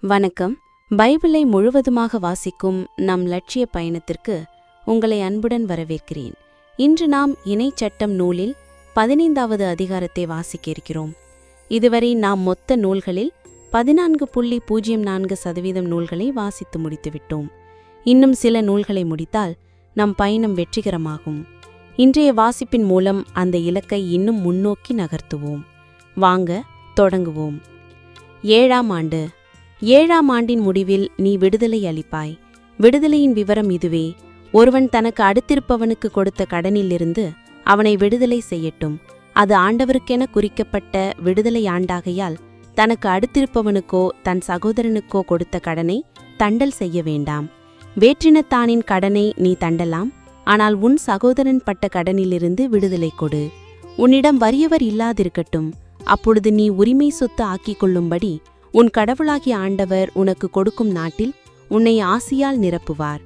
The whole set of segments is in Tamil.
வணக்கம். பைபிளை முழுவதுமாக வாசிக்கும் நம் லட்சிய பயணத்திற்கு உங்களை அன்புடன் வரவேற்கிறேன். இன்று நாம் இணைச்சட்டம் நூலில் 15வது அதிகாரத்தை வாசிக்க இருக்கிறோம். இதுவரை நாம் மொத்த நூல்களில் 14.04% நூல்களை வாசித்து முடித்துவிட்டோம். இன்னும் சில நூல்களை முடித்தால் நம் பயணம் வெற்றிகரமாகும். இன்றைய வாசிப்பின் மூலம் அந்த இலக்கை இன்னும் முன்னோக்கி நகர்த்துவோம். வாங்க தொடங்குவோம். 7ஆம் ஆண்டு. 7ஆம் ஆண்டின் முடிவில் நீ விடுதலை அளிப்பாய். விடுதலையின் விவரம் இதுவே: ஒருவன் தனக்கு அடுத்திருப்பவனுக்கு கொடுத்த கடனிலிருந்து அவனை விடுதலை செய்யட்டும். அது ஆண்டவருக்கென குறிக்கப்பட்ட விடுதலை ஆண்டாகையால் தனக்கு அடுத்திருப்பவனுக்கோ தன் சகோதரனுக்கோ கொடுத்த கடனை தண்டல் செய்ய வேண்டாம். வேற்றினத்தானின் கடனை நீ தண்டலாம், ஆனால் உன் சகோதரன் பட்ட கடனிலிருந்து விடுதலை கொடு. உன்னிடம் வறியவர் இல்லாதிருக்கட்டும். அப்பொழுது நீ உரிமை சொத்து ஆக்கிக் கொள்ளும்படி உன் கடவுளாகிய ஆண்டவர் உனக்கு கொடுக்கும் நாட்டில் உன்னை ஆசியால் நிரப்புவார்.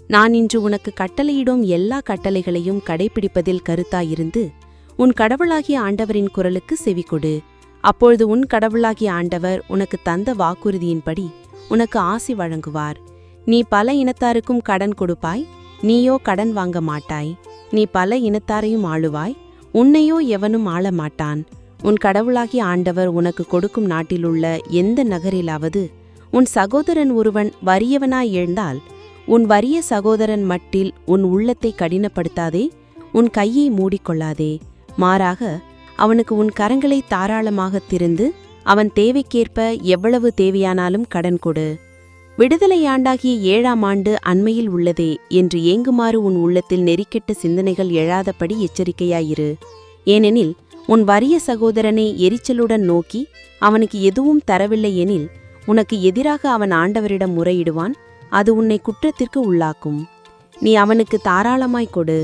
நான் இன்று உனக்கு கட்டளையிடும் எல்லா கட்டளைகளையும் கடைப்பிடிப்பதில் கருத்தாயிருந்து உன் கடவுளாகிய ஆண்டவரின் குரலுக்கு செவிகொடு. அப்பொழுது உன் கடவுளாகிய ஆண்டவர் உனக்கு தந்த வாக்குறுதியின்படி உனக்கு ஆசி வழங்குவார். நீ பல இனத்தாருக்கும் கடன் கொடுப்பாய், நீயோ கடன் வாங்க மாட்டாய். நீ பல இனத்தாரையும் ஆளுவாய், உன்னையோ எவனும் ஆளமாட்டான். உன் கடவுளாகிய ஆண்டவர் உனக்கு கொடுக்கும் நாட்டிலுள்ள எந்த நகரிலாவது உன் சகோதரன் ஒருவன் வறியவனாய் எழுந்தால், உன் வறிய சகோதரன் மட்டில் உன் உள்ளத்தை கடினப்படுத்தாதே, உன் கையை மூடிக்கொள்ளாதே. மாறாக அவனுக்கு உன் கரங்களை தாராளமாகத் திறந்து அவன் தேவைக்கேற்ப எவ்வளவு தேவையானாலும் கடன் கொடு. விடுதலையாண்டாகிய 7ஆம் ஆண்டு அண்மையில் உள்ளதே என்று ஏங்குமாறு உன் உள்ளத்தில் நெறிக்கெட்ட சிந்தனைகள் எழாதபடி எச்சரிக்கையாயிரு. ஏனெனில் உன் வறிய சகோதரனை எரிச்சலுடன் நோக்கி அவனுக்கு எதுவும் தரவில்லை எனில் உனக்கு எதிராக அவன் ஆண்டவரிடம் முறையிடுவான். அது உன்னை குற்றத்திற்கு உள்ளாக்கும். நீ அவனுக்கு தாராளமாய் கொடு.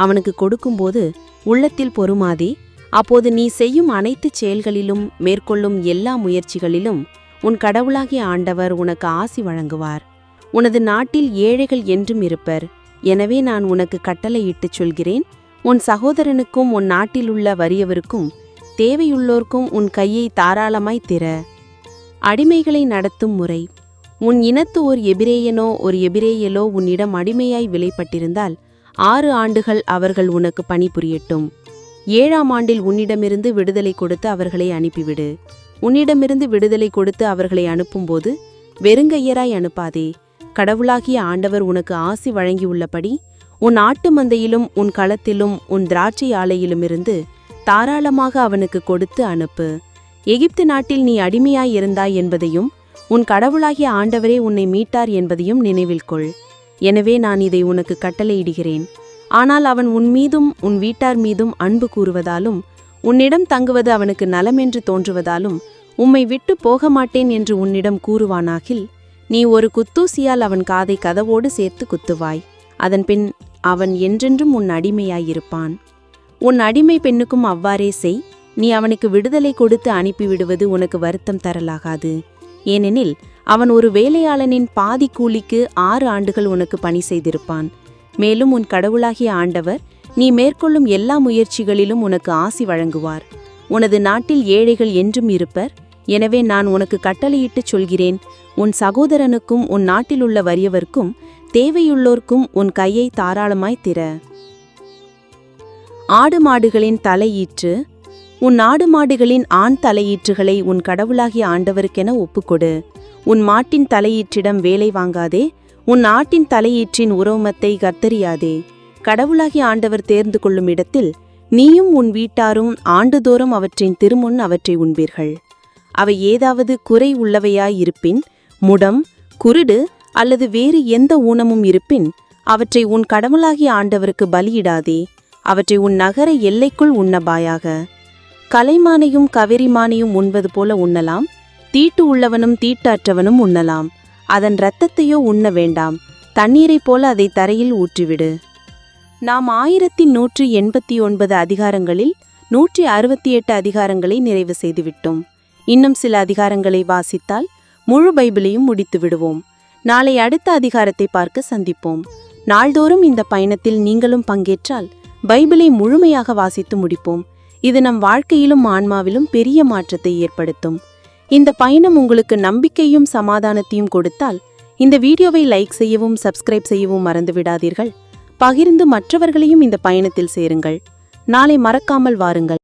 அவனுக்கு கொடுக்கும்போது உள்ளத்தில் பொறுமாதே. அப்போது நீ செய்யும் அனைத்து செயல்களிலும் மேற்கொள்ளும் எல்லா முயற்சிகளிலும் உன் கடவுளாகிய ஆண்டவர் உனக்கு ஆசி வழங்குவார். உனது நாட்டில் ஏழைகள் என்றும் இருப்பர். எனவே நான் உனக்கு கட்டளையிட்டுச் சொல்கிறேன்: உன் சகோதரனுக்கும் உன் நாட்டிலுள்ள வறியவருக்கும் தேவையுள்ளோர்க்கும் உன் கையை தாராளமாய் திற. அடிமைகளை நடத்தும் முறை. உன் இனத்து ஒரு எபிரேயனோ ஒரு எபிரேயலோ உன்னிடம் அடிமையாய் விலைப்பட்டிருந்தால் 6 ஆண்டுகள் அவர்கள் உனக்கு பணிபுரியட்டும். 7ஆம் ஆண்டில் உன்னிடமிருந்து விடுதலை கொடுத்து அவர்களை அனுப்பிவிடு. உன்னிடமிருந்து விடுதலை கொடுத்து அவர்களை அனுப்பும்போது வெறுங்கையராய் அனுப்பாதே. கடவுளாகிய ஆண்டவர் உனக்கு ஆசி வழங்கியுள்ளபடி உன் ஆட்டு மந்தையிலும் உன் களத்திலும் உன் திராட்சை ஆலையிலுமிருந்து தாராளமாக அவனுக்கு கொடுத்து அனுப்பு. எகிப்து நாட்டில் நீ அடிமையாயிருந்தாய் என்பதையும் உன் கடவுளாகிய ஆண்டவரே உன்னை மீட்டார் என்பதையும் நினைவில் கொள். எனவே நான் இதை உனக்கு கட்டளையிடுகிறேன். ஆனால் அவன் உன் மீதும் உன் வீட்டார் மீதும் அன்பு கூறுவதாலும் உன்னிடம் தங்குவது அவனுக்கு நலமென்று தோன்றுவதாலும் உம்மை விட்டு போக மாட்டேன் என்று உன்னிடம் கூறுவானாகில், நீ ஒரு குத்தூசியால் அவன் காதை கதவோடு சேர்த்து குத்துவாய். அதன்பின் அவன் என்றென்றும் உன் அடிமையாயிருப்பான். உன் அடிமை பெண்ணுக்கும் அவ்வாறே செய். நீ அவனுக்கு விடுதலை கொடுத்து அனுப்பிவிடுவது உனக்கு வருத்தம் தரலாகாது. ஏனெனில் அவன் ஒரு வேலையாளனின் பாதி கூலிக்கு 6 ஆண்டுகள் உனக்கு பணி செய்திருப்பான். மேலும் உன் கடவுளாகிய ஆண்டவர் நீ மேற்கொள்ளும் எல்லா முயற்சிகளிலும் உனக்கு ஆசி வழங்குவார். உனது நாட்டில் ஏழைகள் என்றும் இருப்பர். எனவே நான் உனக்கு கட்டளையிட்டுச் சொல்கிறேன்: உன் சகோதரனுக்கும் உன் நாட்டிலுள்ள வறியவர்க்கும் தேவையுள்ளோர்க்கும் உன் கையை தாராளமாய் திற. ஆடு மாடுகளின் தலையீற்று. உன் ஆடு மாடுகளின் ஆண் தலையீற்றுகளை உன் கடவுளாகிய ஆண்டவருக்கென ஒப்புக்கொடு. உன் மாட்டின் தலையீற்றிடம் வேலை வாங்காதே. உன் ஆட்டின் தலையீற்றின் உரோமத்தை கத்தரியாதே. கடவுளாகிய ஆண்டவர் தேர்ந்து கொள்ளும் இடத்தில் நீயும் உன் வீட்டாரும் ஆண்டுதோறும் அவற்றின் திருமுன் அவற்றை உண்பீர்கள். அவை ஏதாவது குறை உள்ளவையாயிருப்பின், முடம், குருடு அல்லது வேறு எந்த ஊனமும் இருப்பின் அவற்றை உன் கடவுளாகிய ஆண்டவருக்கு பலியிடாதே. அவற்றை உன் நகர எல்லைக்குள் உண்ணபாயாக. கலைமானையும் கவரிமானையும் உண்பது போல உண்ணலாம். தீட்டு உள்ளவனும் தீட்டற்றவனும் உண்ணலாம். அதன் இரத்தத்தையோ உண்ண வேண்டாம். தண்ணீரைப் போல அதை தரையில் ஊற்றிவிடு. நாம் 1189 அதிகாரங்களில் 168 அதிகாரங்களை நிறைவு செய்துவிட்டோம். இன்னும் சில அதிகாரங்களை வாசித்தால் முழு பைபிளையும் முடித்து விடுவோம். நாளை அடுத்த அதிகாரத்தை பார்க்க சந்திப்போம். நாள்தோறும் இந்த பயணத்தில் நீங்களும் பங்கேற்றால் பைபிளை முழுமையாக வாசித்து முடிப்போம். இது நம் வாழ்க்கையிலும் ஆன்மாவிலும் பெரிய மாற்றத்தை ஏற்படுத்தும். இந்த பயணம் உங்களுக்கு நம்பிக்கையும் சமாதானத்தையும் கொடுத்தால் இந்த வீடியோவை லைக் செய்யவும் சப்ஸ்கிரைப் செய்யவும் மறந்து விடாதீர்கள். பகிர்ந்து மற்றவர்களையும் இந்த பயணத்தில் சேருங்கள். நாளை மறக்காமல் வாருங்கள்.